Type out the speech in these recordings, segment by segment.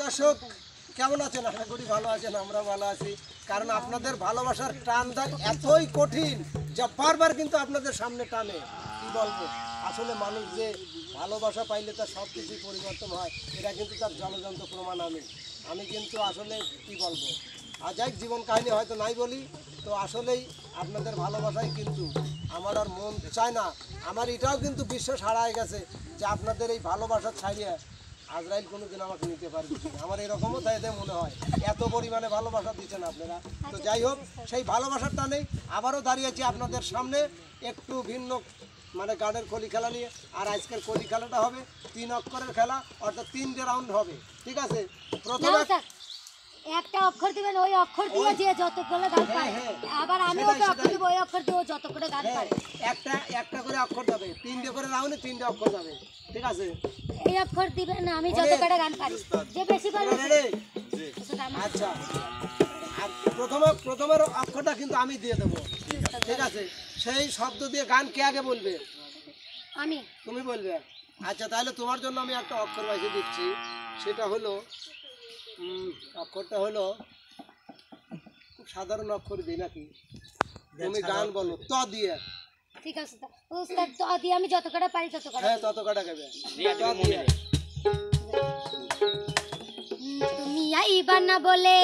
দর্শক কেমন আছেন? আশা করি ভালো আছেন, আমরা ভালো আছি। কারণ আপনাদের ভালোবাসার টানটা এতই কঠিন যা বারবার কিন্তু আপনাদের সামনে টানে। কি বলবো, আসলে মানুষ যে ভালোবাসা পাইলে তার সব কিছুই পরিবর্তন হয়, এটা কিন্তু তার জলজন্ত প্রমাণ। আমি কিন্তু আসলে কি বলবো, যাই জীবন কাহিনী হয়তো নাই বলি, তো আসলেই আপনাদের ভালোবাসায় কিন্তু আমার আর মন চায় না। আমার এটাও কিন্তু বিশ্বাস হারায় গেছে যে আপনাদের এই ভালোবাসা ছাড়িয়ে আজরাইল কোনোদিন আমাকে নিতে পারবে। আমার এরকমও তাই মনে হয়, এত পরিমাণে ভালোবাসা দিচ্ছেন আপনারা। তো যাই হোক, সেই ভালোবাসার টানেই আবারও দাঁড়িয়েছি আপনাদের সামনে একটু ভিন্ন মানে গানের কলি খেলা নিয়ে। আর আজকের কলি খেলাটা হবে 3 অক্ষরের খেলা, অর্থাৎ 3টে রাউন্ড হবে। ঠিক আছে, প্রথমে একটা অক্ষর দিবেন, ওই অক্ষর দিয়ে যে যতগুলো গান পারে, আবার আমি ওই অক্ষর দিব, ওই অক্ষর দিয়ে যত করে গান পারে। একটা করে অক্ষর যাবে, 3টে করে রাউন্ডে 3টে অক্ষর যাবে। ঠিক আছে, এই অক্ষর দিবেন না, আমি যত করে গান পারি, যে বেশি পারবে। আচ্ছা, আর প্রথমের অক্ষরটা কিন্তু আমি দিয়ে দেবো। ঠিক আছে, সেই শব্দ দিয়ে গান কে আগে বলবে? আমি। তুমি বলবে? আচ্ছা, তাহলে তোমার জন্য আমি একটা অক্ষর বাইছে দিচ্ছি। সেটা হলো অক্ষরটা হলো খুব সাধারণ অক্ষর দিই নাকি, তুমি গান বলো ত দিয়ে। ঠিক আছে, উস্তাদ ত দিয়ে আমি যত করে পারি তত করে। হ্যাঁ, তত কটা গাবে। তুমি আইবা না বলে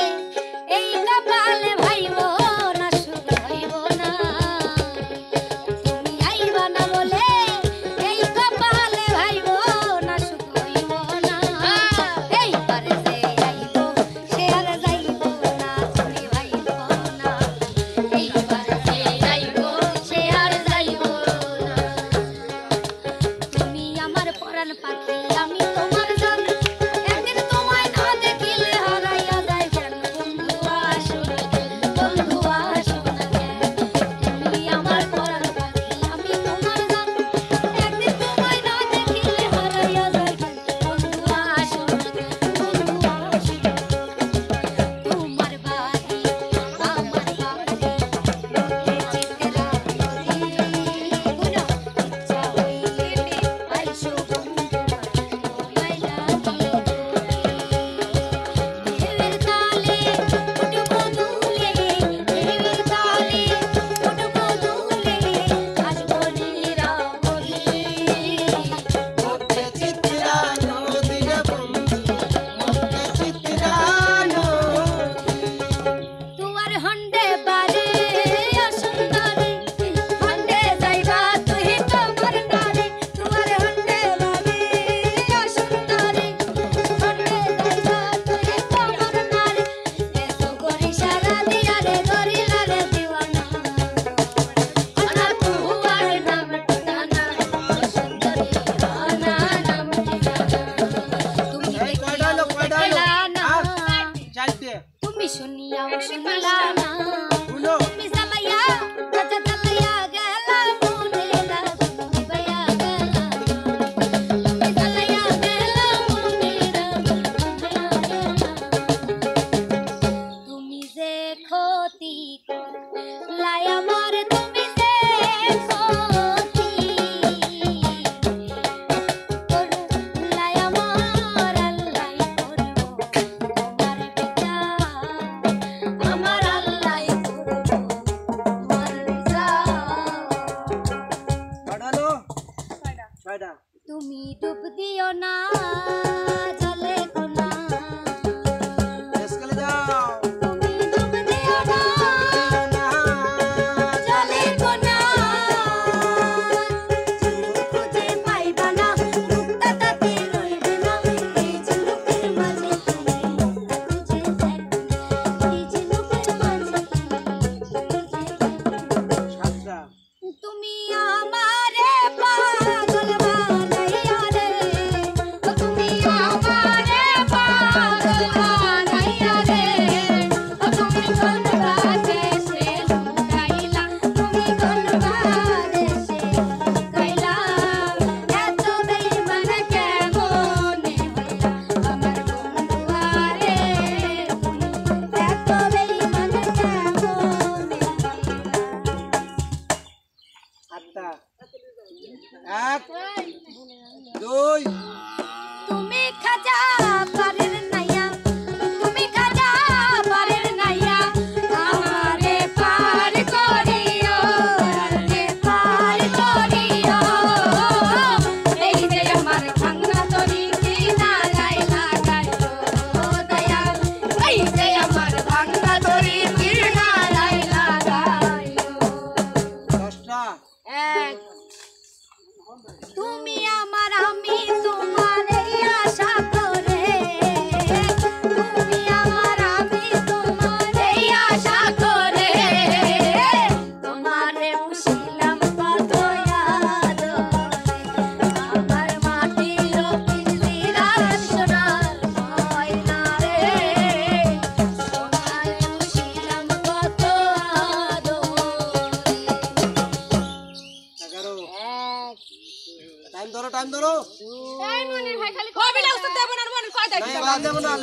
এই কপালে ভাইবো না, সুখ হইব না। তুমি আইবা না বলে এই কপালে ভাইবো না, সুখ হইব না। এইবার যে আইব সে আর যাইব না, তুমি ভাইব না। এইবার যে আইব সে আর যাইব না। তুমি আমার পরাণ পাখি, আমি তোমার জান। একদিন তোমায় না দেখিলে হারাইয়া যাই কেন, বন্ধু আসো না কেন, বন্ধু আসো না কেন। তুমি আমার পরাণ পাখি, আমি তোমার জান। একদিন তোমায় না দেখিলে হারাইয়া যাই কেন, বন্ধু আসো না কেন, বন্ধু আসো না কেন। তোমার বাড়ি আমার বাড়ি, চিত্রা গুনা ইচ্ছা হইলে আইসো বন্ধু। তুমি শুনিয়াও শুনলা না, তুমি জ্বালাইয়া রাজা জ্বালাইয়া গেলা মনে না, তুমি বাইয়া গেলা, তুমি জ্বালাইয়া গেলা মনে না, তুমি যে ক্ষতি করলাই আমার, তুমি যে ক্ষতি করলাই আমার, আল্লাহ করব তোমার বিচার, আমার আল্লাহ করব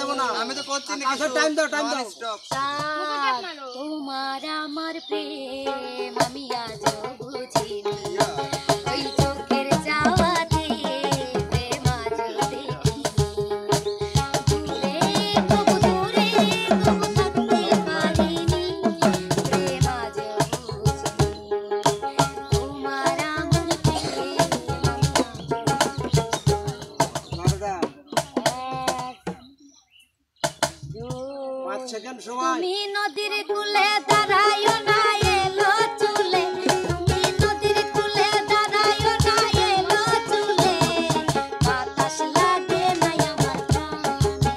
নেবো না আমি তো করছি না আচ্ছা টাইম দাও স্টপ তোমার আমার প্রেম আমি আজ বুঝিনি ওই চোখের চাওয়াতে প্রেম আজ দেখিনি দূরে তবু থাকতে পারিনি প্রেম আজ বুঝিনি তোমার আমার প্রেম বারোটা 5 সেকেন্ড সময় তুমি নদীর কূলে দাঁড়ায়ো না এলো চুলে তুমি নদীর কূলে দাঁড়ায়ো না এলো চুলে বাতাস লাগে না আমার প্রাণে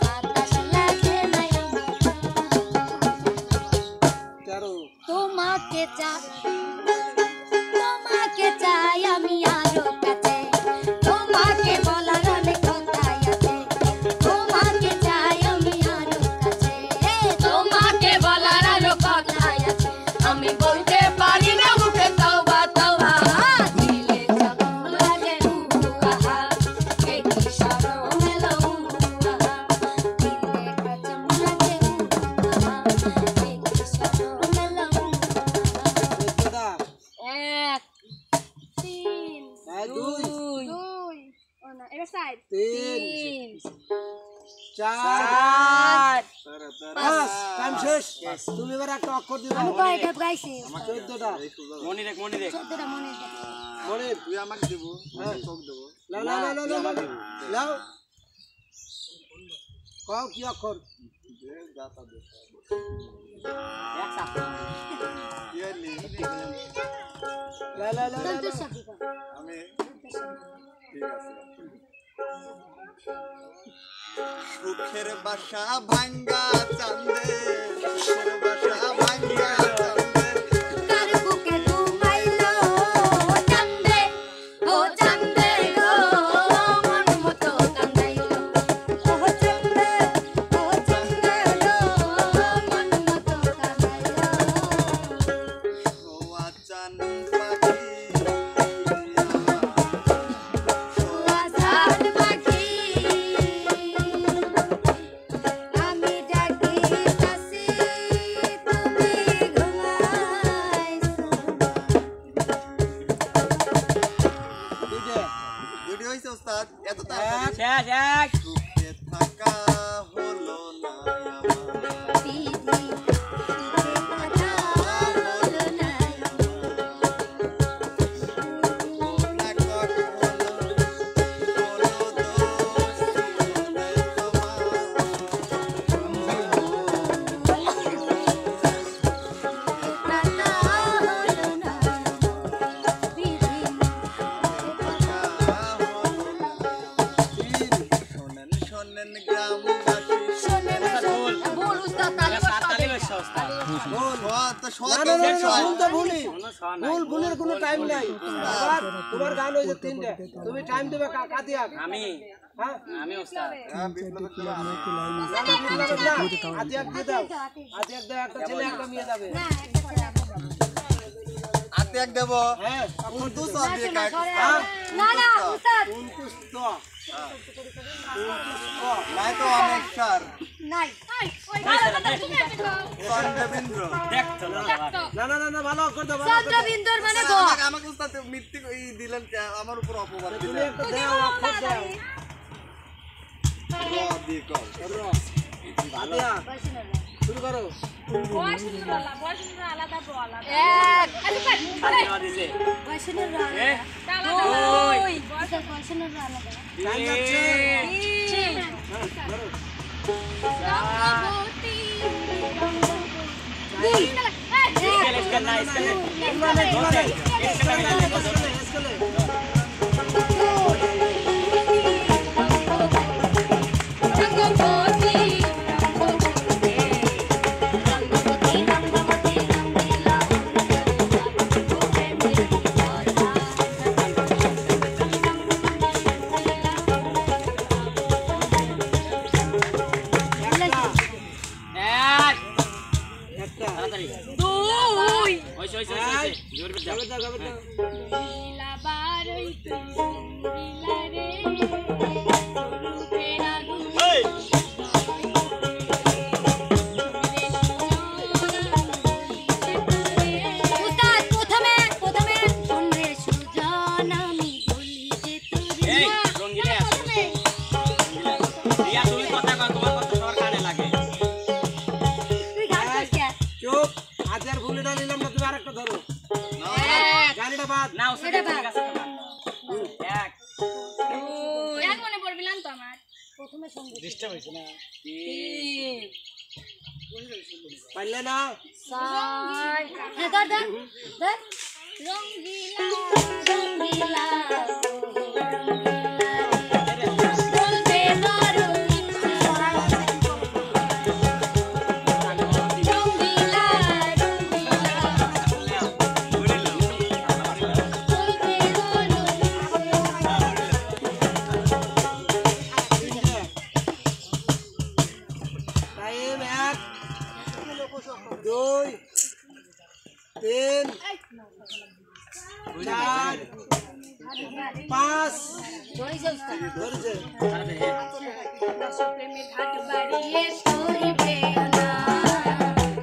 বাতাস লাগে না আমার 13 তোমাকে চাই আমি আরো কাছে তোমাকে বলার অনেক কথাই আছে তোমাকে চাই আমি আরো কাছে তোমাকে বলার আরো কথাই আছে আমি বলতে পারি না মুখে তওবা তওবা দিলে যখন লাগে উহা কে কি শরম এলো উহা দিলে কচম লাগে উহা কে কি শরম এলো দাদা 1 3 2 2 ও না এটা সাইড 3 4 4 5 টাইম শেষ তুমি এবার একটা অক্ষর দিবা আমি কয়টা গাইছি 14টা মনি দেখ 14টা মনে আছে মনে তুই আমাকে দেব হ্যাঁ। চোখ দেব লাও লাও কও কি অক্ষর দাতা দে লাও সন্তোষ সাথী আমি ঠিক আছে সুখের বাসা ভাঙ্গা চান্দে সুখের বাসা ভাঙ্গা চান্দে তার বুকে ঘুমাইলো চান্দে ও চান্দে গো মন মতো কান্দাইলো ও চান্দে গো মন মতো কান্দাইলো সোয়া চান পাখি আসাদ পাখি আমি ডাকিতাছি তুমি ঘুমাইছো দুইটা দুটি হইছে ওস্তাদ এত এক তাড়াতাড়ি সুখে থাকা হলো না আমার বিধি কথা হলো না না কখনো কোনো দোষ ছিল কথা হলো না বিধি শোনেন শোনেন গ্রামবাসী শোনেন ভুল উস্তাদ ভুলের কোনো টাইম নাই এবার তোমার গান হয়েছে 3টে তুমি টাইম দেবে কাদিয়া আমি হ্যাঁ আমি ওস্তাদ আদিয়া দিয়ে দাও আদিয়া দাও একটা ছেলে একটা মেয়ে যাবে না একটা ছেলে আতে এক দেব হ্যাঁ উর্দু সব দিয়ে কাট না না উস্তাদ 29 নাই তো অনেক সার নাই চন্দ্রবিন্দ্র দেখ তো না ভালো করে দাও চন্দ্রবিন্দুর মানে গো আমাকে উস্তাদ মিথ্যে দিলেন আমার উপর অপবাদ তুমি দিলেন একটা দাও অক্ষর দাও দিয়ে কল আদিয়া শুরু করো এক খাওয়া দিছে বয়সনের এ দুই বয়সনের আলাদা টাইম যাচ্ছে তিন ধরো इसका ना इसका জোর করে যাবে বাদ। না ওষুধ এটা ঠিক বাদ। আছে তোমার। এক এক মনে পড়বিলাম তো আমার প্রথমে সঙ্গীত তিন পারলে না? সাই হ্যাঁ ধর ধর ধর রঙ্গিলা রঙ্গিলা বলতে পারো রঙ্গিলা রঙ্গিলা টাইম 1 2 3 4 5 ধরেছে উস্তাদ ধরেছে। প্রেমের ঘাট বাড়িয়ে করিবে না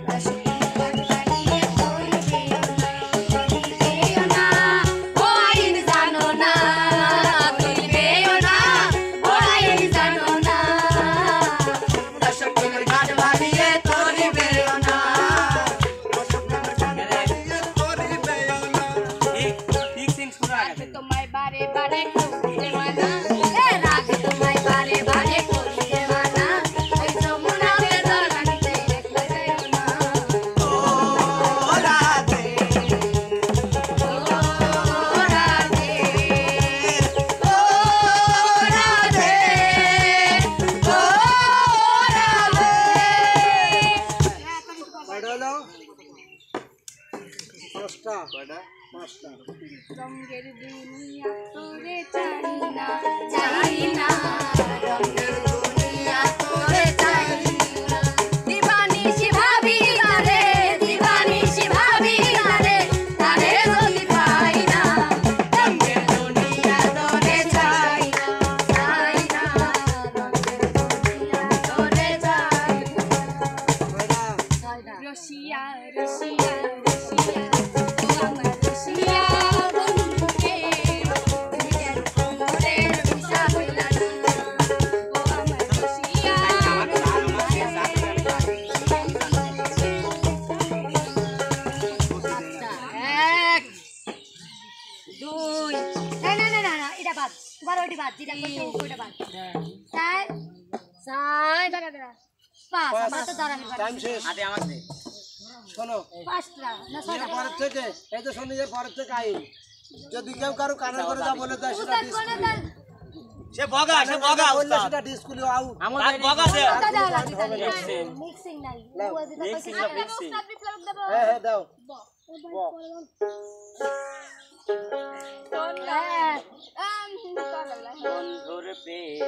প্রেমের ঘাট বাড়িয়ে করিবে না ও আইন জানো না করিবে না ও আইন জানো না প্রেমের ঘাট বাড়িয়ে করিবে না ঠিক সিন শুরু আগে তোমায় বারে বারে করিবে মানা এ রাগ তোমায় বারে বারে করিবে মানা এই যমুনাতে দরানিতে রেখে যাইও না ও রাধে ও রাধে ও রাধে ও রাধে কয়টা হলো? 5টা। কয়টা? 5টা। রঙের দুনিয়া তোরে চাই না চাই না রঙের দুনিয়া তোরে চাই না দিবানিশি ভাবি তারে দিবানিশি ভাবি তারে তারে যদি পাই না রঙের দুনিয়া তোরে চাই না চাই না রঙের দুনিয়া তোরে চাই কয়টা? না রশিয়া রশিয়া রশিয়া ও আমার রশিয়া বন্ধুকে তুমি কেন মোরের বিষা হইলা না ও আমার রশিয়া এক দুই না না না না এটা বাদ তোমার ওইটা বাদ যেটা করতে ওইটা বাদ চার চার দাঁড়া দাঁড়া পাঁচ আমার তো দাঁড়াবি টাইম শেষ। হাতে আমাকে দে শোনো, পাঁচটা না ছয়টা এর পরের থেকে এই যে শোনো, এর পরের থেকে আইন যদি কেউ কারো কানের করে যা বলে দেয় সেটা উস্তাদ বলে দেন সে বগা বললে উস্তাদ সেটা ডিসকুলি আউট। আমার বগা দে উস্তাদ দাও লাগি তাহলে Mixing. মিক্সিং নাই নাও। ও যেটা কইছে Mixing না, আমি mixing. উস্তাদ বিপ্লব দেব হ্যাঁ হ্যাঁ দাও। বন্ধুর প্রেম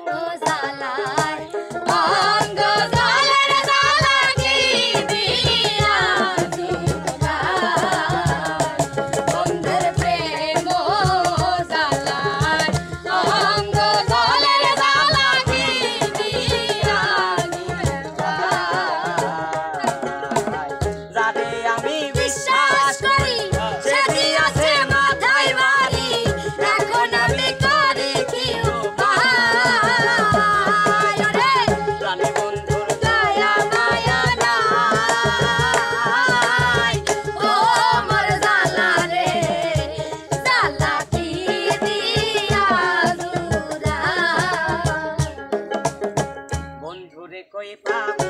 তো জালায় অঙ্গ জালার জালা কি দিয়া জুড়ায় বন্ধুর প্রেম জালায় অঙ্গ জালার জালা কি দিয়া জুড়ায় যারে আমি বিশ্বাস করি সে দিয়েছে মাথায় বাড়ি এখন আমি করি কি উপায় রে জানি বন্ধুর দয়া মায়া নাই ও মোর জালা রে জালা কি দিয়া জুড়া বন্ধুরে কই পাবো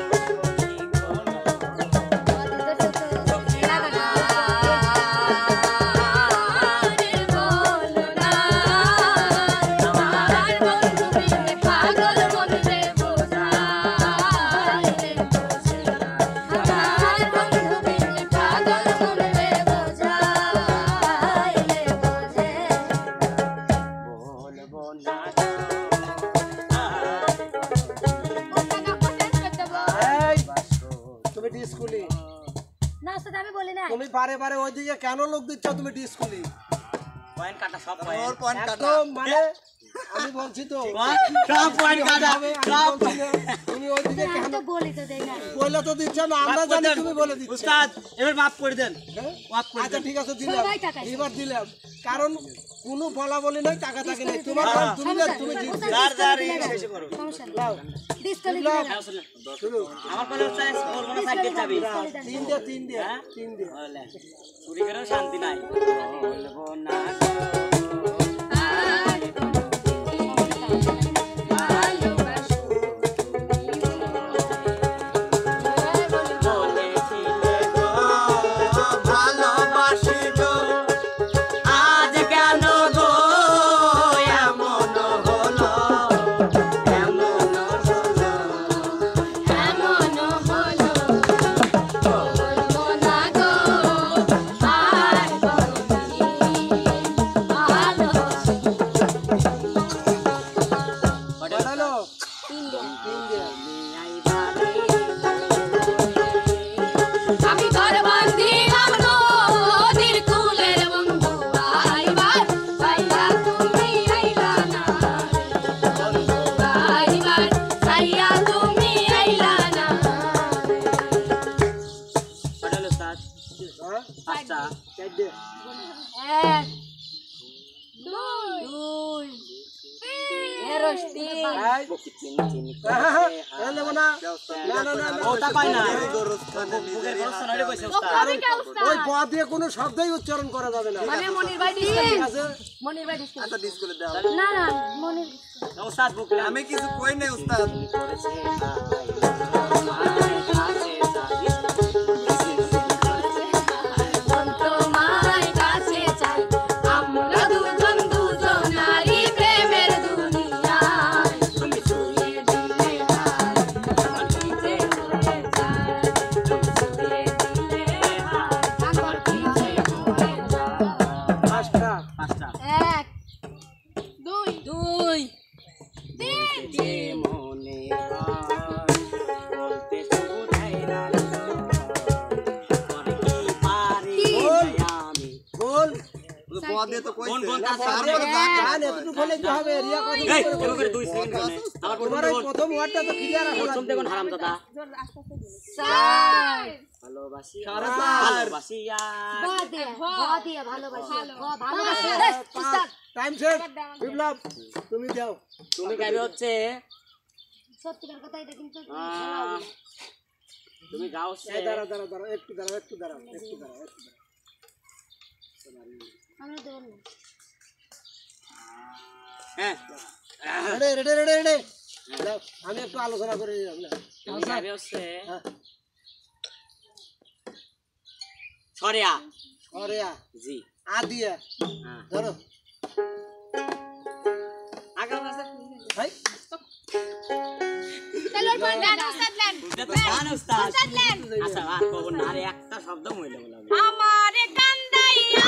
সখী গো। বলবো না এই, তুমি ডিসকুলি, না সেটা আমি বলি না তুমি বারে বারে ওইদিকে কেন লোক দিচ্ছ? তুমি ডিসকুলি পয়েন্ট কাটা সব ওর পয়েন্ট পয়েন্ট কাটা। একদম মানে আমি বলছি তো সব পয়েন্ট কাটা আমি সব বলছি না, তুমি ওইদিকে আমি কেন তো বলি তো দেই না বলে তো দিচ্ছ না, আমরা জানি তুমি বলে দিচ্ছ। উস্তাদ এবার মাফ করে দেন হ্যাঁ? মাফ করে আচ্ছা দেন ঠিক আছে দিলাম, সবাই টাকা এবার দিলাম, কারণ কোনো বলা বলি নাই, টাকা থাকে নাই। তোমার তুমি জিতছো। যার যার এই শেষে করো লাও, ডিসকালিফাই হ্যাঁ, শুনুন। শুরু। আমার কলে হচ্ছে করবো না সাইড যাবি তিন দিয়ে তিন দিয়ে হ্যাঁ? তিন দিয়ে বলে চুরি করেও শান্তি নাই বলবো না বলেছিলে গো ভালোবাসি গো আজ কেন গো এমন হলো এমন হলো এমন হলো বলবো না গো আর ভালো কটা হলো? তিন দিয়ে আমি ঘর বাঁধিলাম নদীর কূলের বন্ধু আইবার পাইয়া তুমি আইলা না বন্ধু আইবার পাইয়া তুমি আইলা না পড়ালো সাত হ্যাঁ পাঁচটা চার দিয়ে এক দুই এরস্তি এই, বকি চিন চিন হ্যাঁ, হ্যাঁ, এই নেবো না। না, না, না, না। ওটা পাই না গোরস্থানে বুকের নিজেরই খরচ নইলে কইছে ও উস্তাদ কবে কে উস্তাদ ওই প দিয়ে কোনো শব্দই উচ্চারণ করা যাবে না। মানে মনির ভাই ঠিক ডিসকালিফাই আছে? মনির ভাই ডিসকালিফাই আচ্ছা ডিসকুলে দাও না না মনির উস্তাদ বুক আমি কিছু কই নাই উস্তাদ করেছে আমার কাছে যাবি তোমায় কাছে চাই আমরা দুজন দুজনারই প্রেমের দুনিয়ায় তুমি ছুঁয়ে দিলে হাত আমার পিছে ঘুরে যায় তুমি ছুঁয়ে দিলে হাত আমার পিছে ঘুরে যায় পাঁচটা। পাঁচটা এক দুই দুই তিন যে মনে হয় বলতে শুধু দেয় না করে কি পারি আমি বল। বদে তো কইছে কোন কোন কাজ তারপরে করে? যাকে গান এতটুকু বলে কি হবে? রিয়া কথা এই বলে কেন বলবে। করে 2 সেকেন্ড করে আবার তোমার ওই প্রথম ওয়ার্ডটা তো ক্লিয়ার আসলে প্রথম দেখুন হারামজাদা চার ভালোবাসি সাড়ে ভালোবাসি দিয়ে ভালোবাসি ভালোবাসি উস্তাদ টাইম শেষ। বিপ্লব তুমি দাও। তুমি গাইবে হচ্ছে সত্যিকার কথা এটা কিন্তু আহ, তুমি গাও এই দাঁড়াও দাঁড়াও দাঁড়াও একটু দাঁড়াও একটু দাঁড়াও একটু দাঁড়াও একটু দাঁড়াও। আমরা দেব না হ্যাঁ রেডি রেডি রেডি রেডি দাও, আমি একটু আলোচনা করে নিলাম না। তুমি গাইবে হচ্ছে হ্যাঁ, সরিয়া অরিয়া জি আদিয়া হ্যাঁ ধরো। আগাম আছে ভাই চলো গান উস্তাদ লেন এটা তো গান উস্তাদ আচ্ছা আর কব না আরে একটা শব্দ মইলে বলা আমারে কান্দাইয়া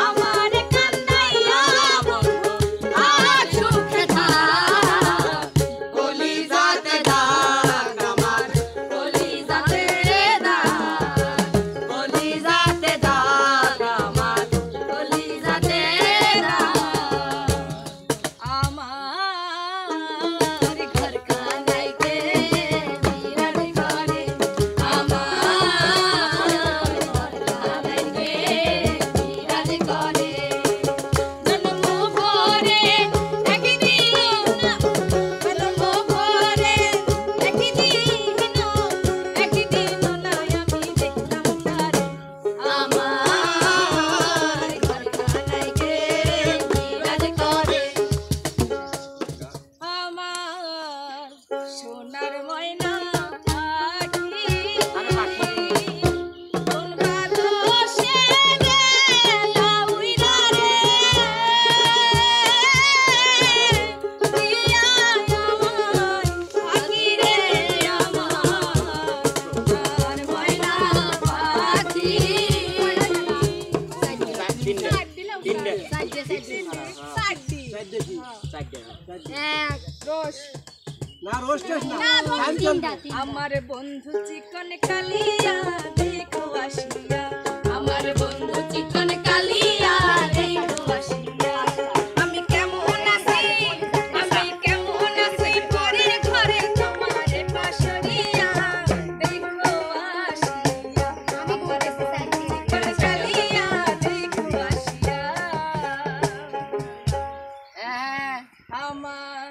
আমারে কান্দাইয়া বন্ধু আজ সুখে থাক কলিজাতে দাগ আমার কলিজাতে দাগ কলিজাতে দাগ আমার কলিজাতে দাগ আমার ঘর কানাইতে বিরাট করে আমার ঘর কানাইতে বিরাট করে জন্ম ভরে একদিন জন্ম ভরে একদিন নয় আমি দেখলাম তারে আমার ঘর কানাইতে বিরাট করে আমার সোনার ময়না পাখি কোন বাতাসে গেলা উইরা রে দিয়া আমার পাখি রে আমার সোনার ময়না পাখি তিনটে চার দেখি। চারটে না রোস্টেস না টাইম চলবে। আমার বন্ধু চিকন কালিয়া দেখো আসিয়া আমার বন্ধু চিকন কালিয়া দেখো আসিয়া আমি কেমন আছি পরে ঘরে তোমারে পাশরিয়া দেখো আসিয়া আমার আমার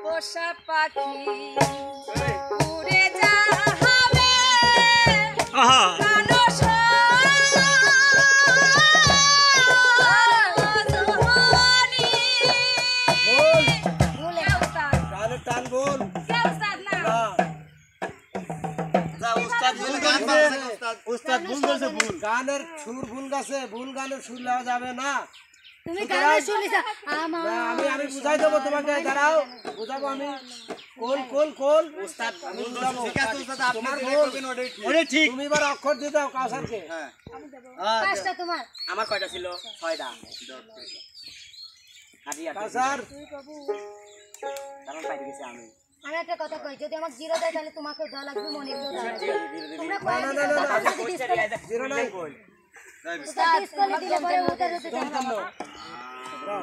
পোষা পাখি উড়ে যাবে আহা মানুষ বল গানের টান বল না যা উস্তাদ ভুল গান বাজছে উস্তাদ উস্তাদ ভুল বলছে ভুল গানের সুর ভুল গাছে ভুল গানের সুর নেওয়া যাবে না। তুমি গানে শুনিস না, আমি বুঝাই দেবো তোমাকে, দাঁড়াও বুঝাবো আমি। কোল কোল কোল উস্তাদ আমি ভুল বুঝাবো। ঠিক আছে উস্তাদ আপনি তোমার যেটা ভুল। করবেন ওটাই ঠিক ওরে ঠিক তুমি এবার অক্ষর দিয়ে দাও কাউসারকে। হ্যাঁ পাঁচটা তোমার আমার কয়টা ছিল 6টা কাউসার কারণ পাইতে গেছি আমি আমি একটা কথা কই, যদি আমাকে জিরো দেয় তাহলে তোমাকে দেওয়া লাগবে, মনিকেও দেওয়া লাগবে। তোমরা না, না, না, না, না, জিরো নাই। ডিসকাউন্ট দিলে পরে ওদের হতে জল দেবে করলো। দাও।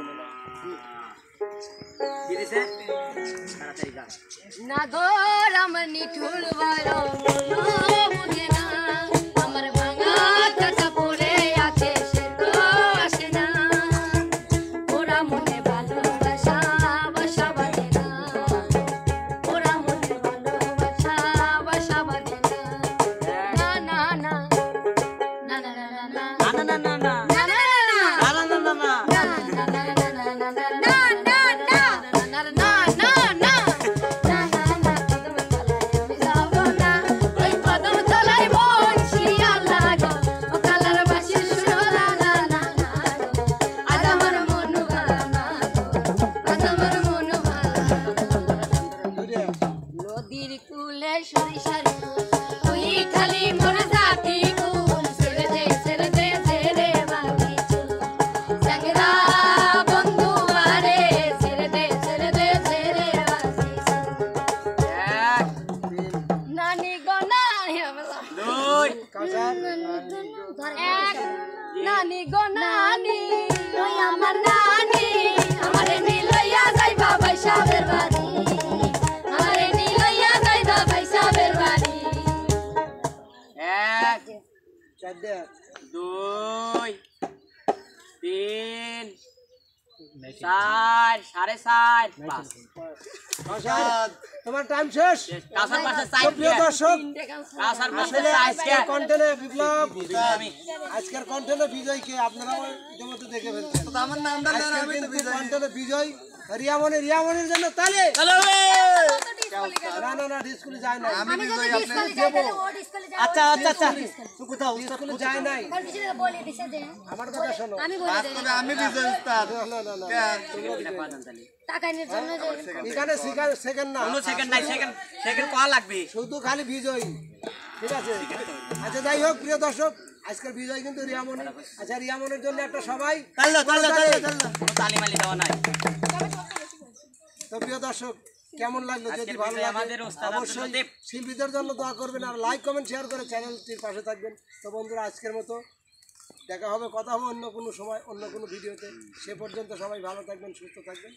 কি দিছে তাড়াতাড়ি গান না ধর আমার নিঠুর বড় বুঝে না, আমার ভাঙা কাটা পড়ে আছে সে তো আসে না, ওরা মনে ভালোবাসা বাসা বাঁধে না, ওরা মনে ভালোবাসা বাসা বাঁধে না, না না না না না না না না না না না না না না না না না নদীর কুলে সরিষার তুই খালি মোর জাতি কুল ছেড়ে দে ছেড়ে দে ছেড়ে বাকি সংগরা বন্ধু আরে ছেড়ে দে ছেড়ে দে ছেড়ে বাকি নানি গনা দুই কাউসার এক নানি গনানি ওই আমার নানি আমারে নিলইয়া যাইবা বাইসাবের বাড়ি, আমারে নিলইয়া যাইবা বাইসাবের বাড়ি। এক চার দে। 2 3 4 4.5 5 কাউসার তোমার টাইম শেষ। কাসার পাশে তো সাইড প্রিয় দর্শক, কাসার পাশে আসলে সাইড আজকের কন্টেন্টে বিপ্লব, আমি আজকের কন্টেন্টে বিজয়কে আপনারা ইতিমধ্যে দেখে ফেলছেন। তো আমার নামটা নেন আজকের আমি তো কিন্তু বিজয় কন্টেন্টে বিজয় রিয়ামনির জন্য তালে। চলো না না না ডিসকুলে যায় নাই, আমি আমি যদি বিজয় আপনি ডিসকালে যাই তাহলে ও ডিসকালে যাবে। আচ্ছা আচ্ছা আচ্ছা তুই কোথাও ডিসকুলে যায় নাই। তার পিছনে বলে দিছে যে আমার কথা শোনো। আমি বলে দেই বাস্তবে আমি বিজয় উস্তাদ না না না টাকাইনের জন্য যে এখানে সেকেন্ড না, কোনো সেকেন্ড নাই সেকেন্ড সেকেন্ড কল লাগবে শুধু খালি বিজয়। ঠিক আছে, আচ্ছা যাই হোক প্রিয় দর্শক, আজকের বিজয় কিন্তু রিয়ামনি। আচ্ছা রিয়ামনির জন্য একটা সবাই। তালি মালি দেওয়া নাই তো প্রিয় দর্শক, কেমন লাগলো? যদি আজকের ভালো বিজয় লাগে আমাদের ওস্তাদ অবশ্যই আব্দুল লতিফ। শিল্পীদের জন্য দোয়া করবেন আর লাইক কমেন্ট শেয়ার করে চ্যানেলটির পাশে থাকবেন। তো বন্ধুরা, আজকের মতো দেখা হবে, কথা হবে অন্য কোনো সময় অন্য কোনো ভিডিওতে। সে পর্যন্ত সবাই ভালো থাকবেন, সুস্থ থাকবেন।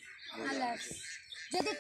আল্লাহ হাফেজ। যদি